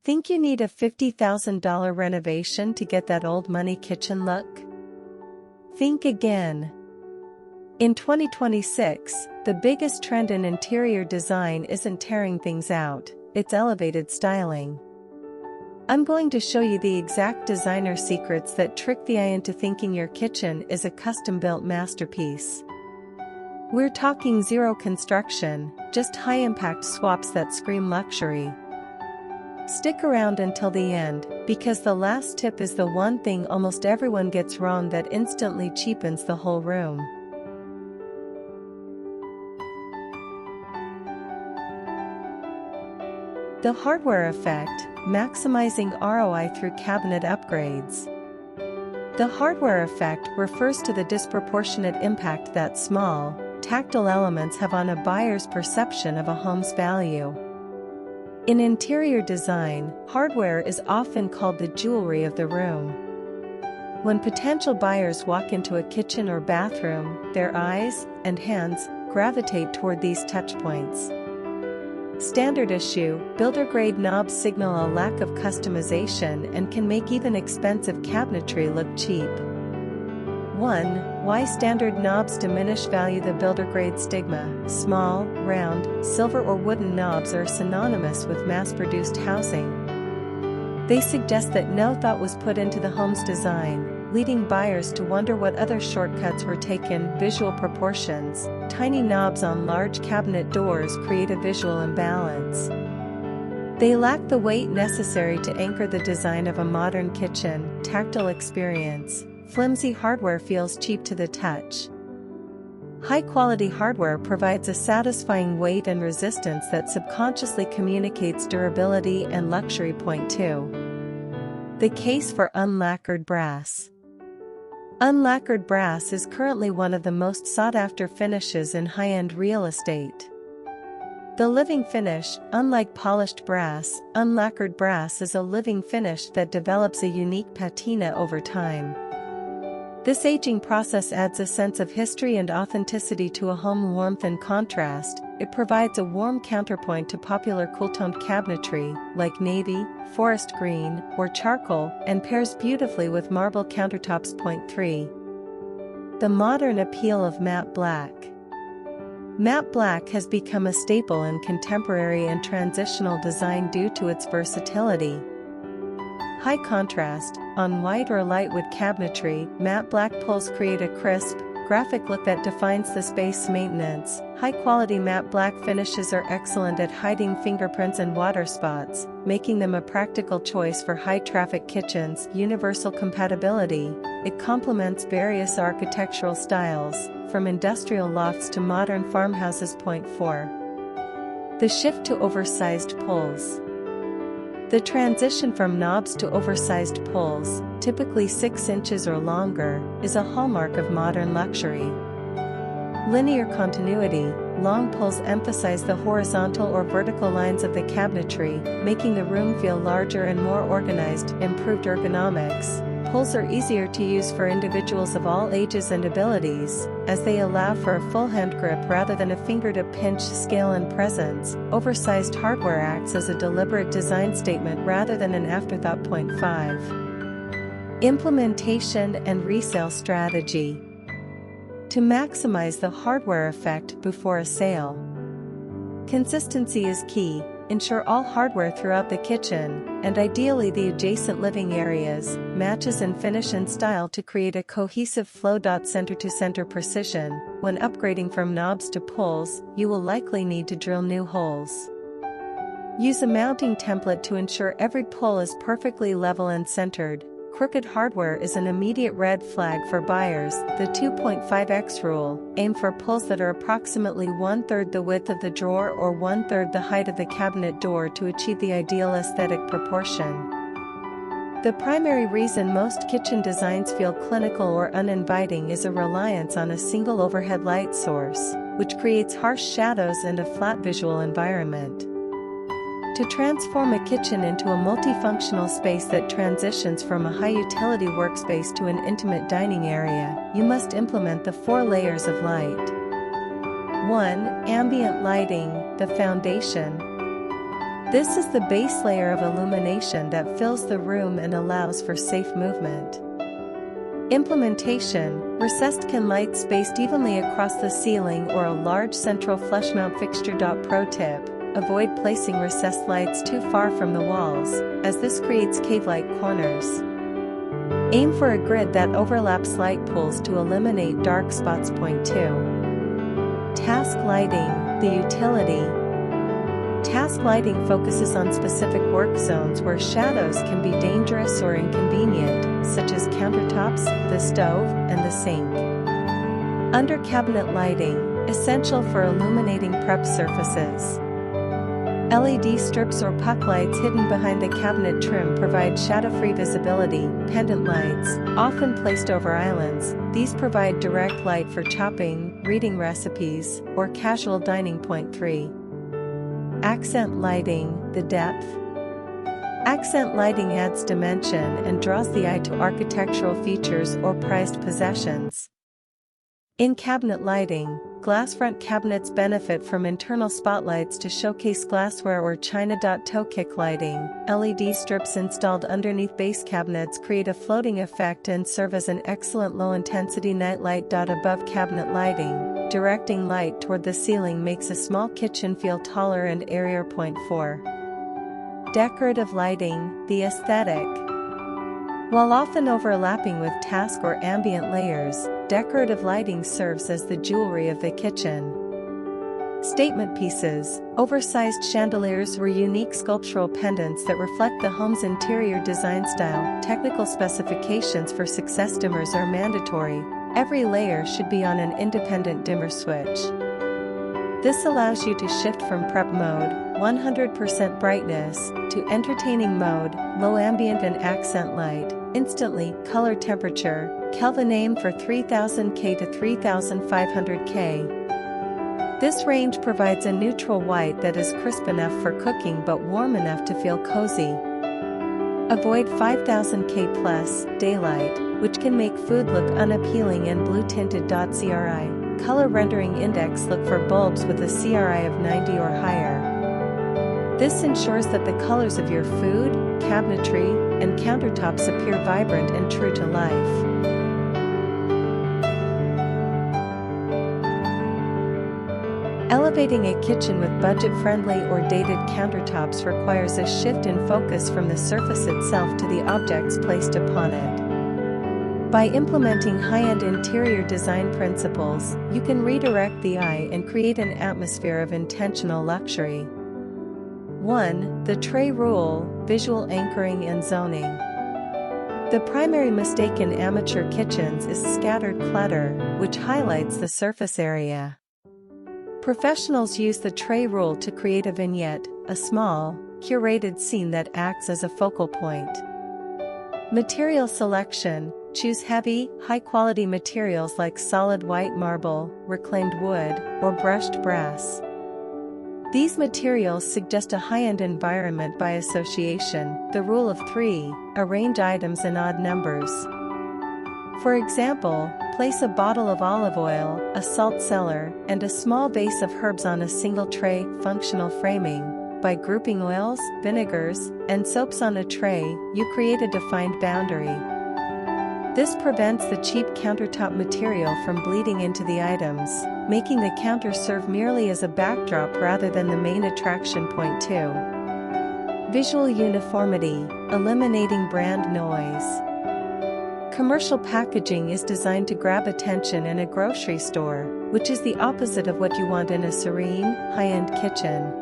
Think you need a $50,000 renovation to get that old money kitchen look? Think again. In 2026, the biggest trend in interior design isn't tearing things out, it's elevated styling. I'm going to show you the exact designer secrets that trick the eye into thinking your kitchen is a custom-built masterpiece. We're talking zero construction, just high-impact swaps that scream luxury. Stick around until the end, because the last tip is the one thing almost everyone gets wrong that instantly cheapens the whole room. The hardware effect, maximizing ROI through cabinet upgrades. The hardware effect refers to the disproportionate impact that small, tactile elements have on a buyer's perception of a home's value. In interior design, hardware is often called the jewelry of the room. When potential buyers walk into a kitchen or bathroom, their eyes and hands gravitate toward these touchpoints. Standard issue, builder-grade knobs signal a lack of customization and can make even expensive cabinetry look cheap. 1. Why standard knobs diminish value. The builder-grade stigma, small, round, silver or wooden knobs are synonymous with mass-produced housing. They suggest that no thought was put into the home's design, leading buyers to wonder what other shortcuts were taken. Visual proportions, tiny knobs on large cabinet doors create a visual imbalance. They lack the weight necessary to anchor the design of a modern kitchen. Tactile experience. Flimsy hardware feels cheap to the touch. High-quality hardware provides a satisfying weight and resistance that subconsciously communicates durability and luxury. Point 2. The case for unlacquered brass. Unlacquered brass is currently one of the most sought-after finishes in high-end real estate. The living finish, unlike polished brass, unlacquered brass is a living finish that develops a unique patina over time. This aging process adds a sense of history and authenticity to a home. Warmth and contrast, it provides a warm counterpoint to popular cool-toned cabinetry, like navy, forest green, or charcoal, and pairs beautifully with marble countertops. Point 3. The modern appeal of matte black. Matte black has become a staple in contemporary and transitional design due to its versatility. High contrast, on white or light wood cabinetry, matte black pulls create a crisp, graphic look that defines the space. Maintenance, high-quality matte black finishes are excellent at hiding fingerprints and water spots, making them a practical choice for high-traffic kitchens. Universal compatibility, it complements various architectural styles, from industrial lofts to modern farmhouses. Point 4. The shift to oversized pulls. The transition from knobs to oversized pulls, typically 6 inches or longer, is a hallmark of modern luxury. Linear continuity, long pulls emphasize the horizontal or vertical lines of the cabinetry, making the room feel larger and more organized. Improved ergonomics, pulls are easier to use for individuals of all ages and abilities, as they allow for a full hand grip rather than a finger-to-pinch scale and presence. Oversized hardware acts as a deliberate design statement rather than an afterthought. Point 5. Implementation and resale strategy. To maximize the hardware effect before a sale. Consistency is key. Ensure all hardware throughout the kitchen, and ideally the adjacent living areas, matches in finish and style to create a cohesive flow. Center-to-center precision. When upgrading from knobs to pulls, you will likely need to drill new holes. Use a mounting template to ensure every pull is perfectly level and centered. Crooked hardware is an immediate red flag for buyers. The 2.5x rule, aim for pulls that are approximately 1/3 the width of the drawer or 1/3 the height of the cabinet door to achieve the ideal aesthetic proportion. The primary reason most kitchen designs feel clinical or uninviting is a reliance on a single overhead light source, which creates harsh shadows and a flat visual environment. To transform a kitchen into a multifunctional space that transitions from a high-utility workspace to an intimate dining area, you must implement the 4 layers of light. 1. Ambient lighting, the foundation. This is the base layer of illumination that fills the room and allows for safe movement. Implementation: recessed can lights spaced evenly across the ceiling or a large central flush mount fixture. Pro tip: avoid placing recessed lights too far from the walls, as this creates cave-like corners. Aim for a grid that overlaps light pools to eliminate dark spots. Point 2. Task lighting, the utility. Task lighting focuses on specific work zones where shadows can be dangerous or inconvenient, such as countertops, the stove, and the sink. Under cabinet lighting, essential for illuminating prep surfaces. LED strips or puck lights hidden behind the cabinet trim provide shadow-free visibility. Pendant lights, often placed over islands, these provide direct light for chopping, reading recipes, or casual dining. Point 3. Accent lighting, the depth. Accent lighting adds dimension and draws the eye to architectural features or prized possessions. In cabinet lighting, glass front cabinets benefit from internal spotlights to showcase glassware or china. Toe kick lighting, LED strips installed underneath base cabinets create a floating effect and serve as an excellent low-intensity night light. Above cabinet lighting, directing light toward the ceiling makes a small kitchen feel taller and airier. Point 4. Decorative lighting, the aesthetic. While often overlapping with task or ambient layers, decorative lighting serves as the jewelry of the kitchen. Statement pieces, oversized chandeliers or unique sculptural pendants that reflect the home's interior design style. Technical specifications for success: dimmers are mandatory. Every layer should be on an independent dimmer switch. This allows you to shift from prep mode, 100% brightness, to entertaining mode, low ambient and accent light, instantly. Color temperature, Kelvin. Aim for 3000 K to 3500 K. This range provides a neutral white that is crisp enough for cooking but warm enough to feel cozy. Avoid 5000 K plus, daylight, which can make food look unappealing and blue-tinted. CRI, color rendering index. Look for bulbs with a CRI of 90 or higher. This ensures that the colors of your food, cabinetry, and countertops appear vibrant and true to life. Elevating a kitchen with budget-friendly or dated countertops requires a shift in focus from the surface itself to the objects placed upon it. By implementing high-end interior design principles, you can redirect the eye and create an atmosphere of intentional luxury. 1. The tray rule, visual anchoring and zoning. The primary mistake in amateur kitchens is scattered clutter, which highlights the surface area. Professionals use the tray rule to create a vignette, a small, curated scene that acts as a focal point. Material selection: choose heavy, high-quality materials like solid white marble, reclaimed wood, or brushed brass. These materials suggest a high-end environment by association. The rule of 3: arrange items in odd numbers. For example, place a bottle of olive oil, a salt cellar, and a small vase of herbs on a single tray. Functional framing: by grouping oils, vinegars, and soaps on a tray, you create a defined boundary. This prevents the cheap countertop material from bleeding into the items, making the counter serve merely as a backdrop rather than the main attraction. Point 2. Visual uniformity, eliminating brand noise. Commercial packaging is designed to grab attention in a grocery store, which is the opposite of what you want in a serene, high-end kitchen.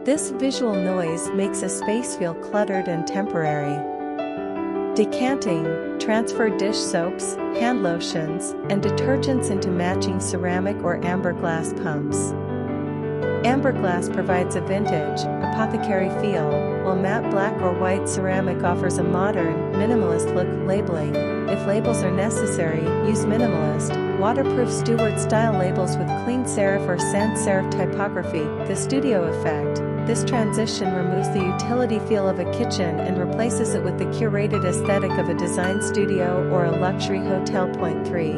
This visual noise makes a space feel cluttered and temporary. Decanting: transfer dish soaps, hand lotions, and detergents into matching ceramic or amber glass pumps. Amber glass provides a vintage, apothecary feel, while matte black or white ceramic offers a modern, minimalist look. Labeling: if labels are necessary, use minimalist, waterproof Stewart-style labels with clean serif or sans serif typography. The studio effect: this transition removes the utility feel of a kitchen and replaces it with the curated aesthetic of a design studio or a luxury hotel. Point 3.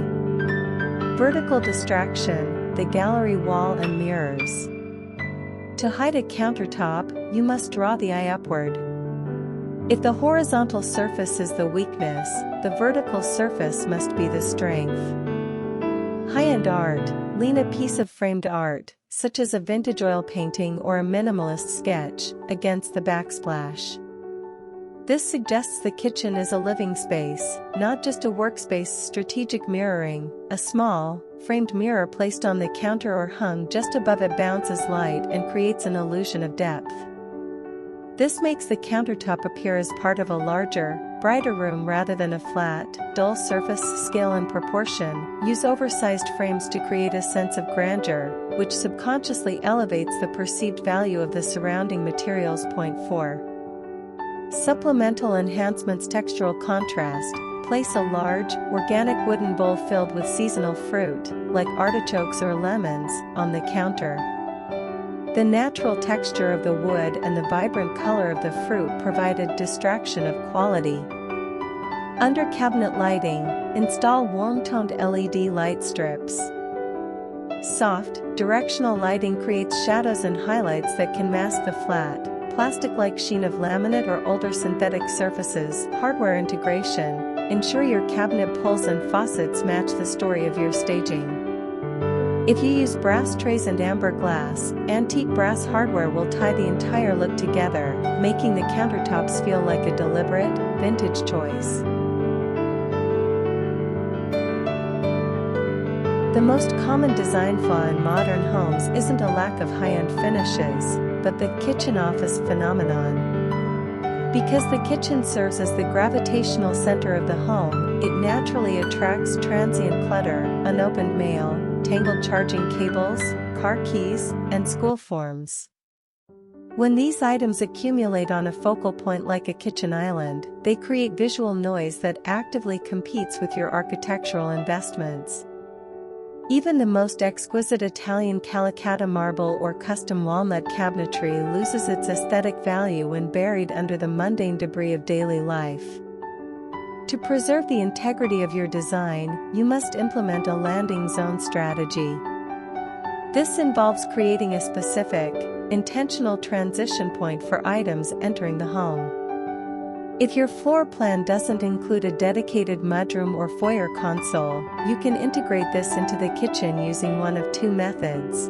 Vertical distraction, the gallery wall and mirrors. To hide a countertop, you must draw the eye upward. If the horizontal surface is the weakness, the vertical surface must be the strength. High-end art. Lean a piece of framed art, such as a vintage oil painting or a minimalist sketch, against the backsplash. This suggests the kitchen is a living space, not just a workspace. Strategic mirroring. A small, framed mirror placed on the counter or hung just above it bounces light and creates an illusion of depth. This makes the countertop appear as part of a larger, brighter room rather than a flat, dull surface. Scale and proportion. Use oversized frames to create a sense of grandeur, which subconsciously elevates the perceived value of the surrounding materials. Point 4. Supplemental enhancements. Textural contrast. Place a large, organic wooden bowl filled with seasonal fruit, like artichokes or lemons, on the counter. The natural texture of the wood and the vibrant color of the fruit provide a distraction of quality. Under cabinet lighting, install warm-toned LED light strips. Soft, directional lighting creates shadows and highlights that can mask the flat, plastic-like sheen of laminate or older synthetic surfaces. Hardware integration. Ensure your cabinet pulls and faucets match the story of your staging. If you use brass trays and amber glass, antique brass hardware will tie the entire look together, making the countertops feel like a deliberate, vintage choice. The most common design flaw in modern homes isn't a lack of high-end finishes, but the kitchen office phenomenon. Because the kitchen serves as the gravitational center of the home, it naturally attracts transient clutter, unopened mail, tangled charging cables, car keys, and school forms. When these items accumulate on a focal point like a kitchen island, they create visual noise that actively competes with your architectural investments. Even the most exquisite Italian Calacatta marble or custom walnut cabinetry loses its aesthetic value when buried under the mundane debris of daily life. To preserve the integrity of your design, you must implement a landing zone strategy. This involves creating a specific, intentional transition point for items entering the home. If your floor plan doesn't include a dedicated mudroom or foyer console, you can integrate this into the kitchen using one of two methods.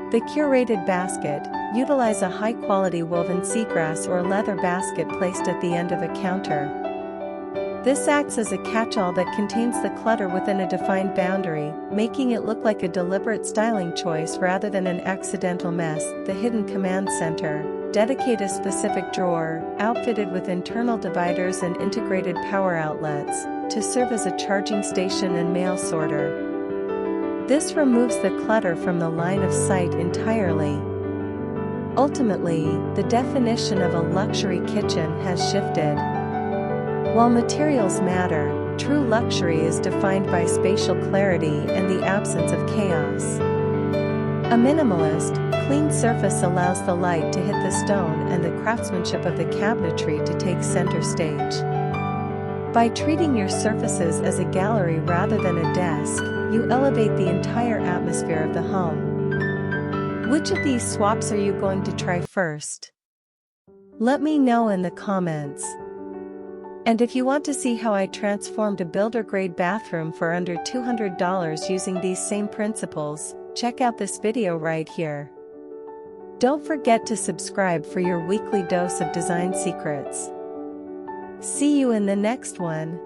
The curated basket. Utilize a high-quality woven seagrass or leather basket placed at the end of a counter. This acts as a catch-all that contains the clutter within a defined boundary, making it look like a deliberate styling choice rather than an accidental mess. The hidden command center. Dedicate a specific drawer, outfitted with internal dividers and integrated power outlets, to serve as a charging station and mail sorter. This removes the clutter from the line of sight entirely. Ultimately, the definition of a luxury kitchen has shifted. While materials matter, true luxury is defined by spatial clarity and the absence of chaos. A minimalist, clean surface allows the light to hit the stone and the craftsmanship of the cabinetry to take center stage. By treating your surfaces as a gallery rather than a desk, you elevate the entire atmosphere of the home. Which of these swaps are you going to try first? Let me know in the comments. And if you want to see how I transformed a builder-grade bathroom for under $200 using these same principles, check out this video right here. Don't forget to subscribe for your weekly dose of design secrets. See you in the next one.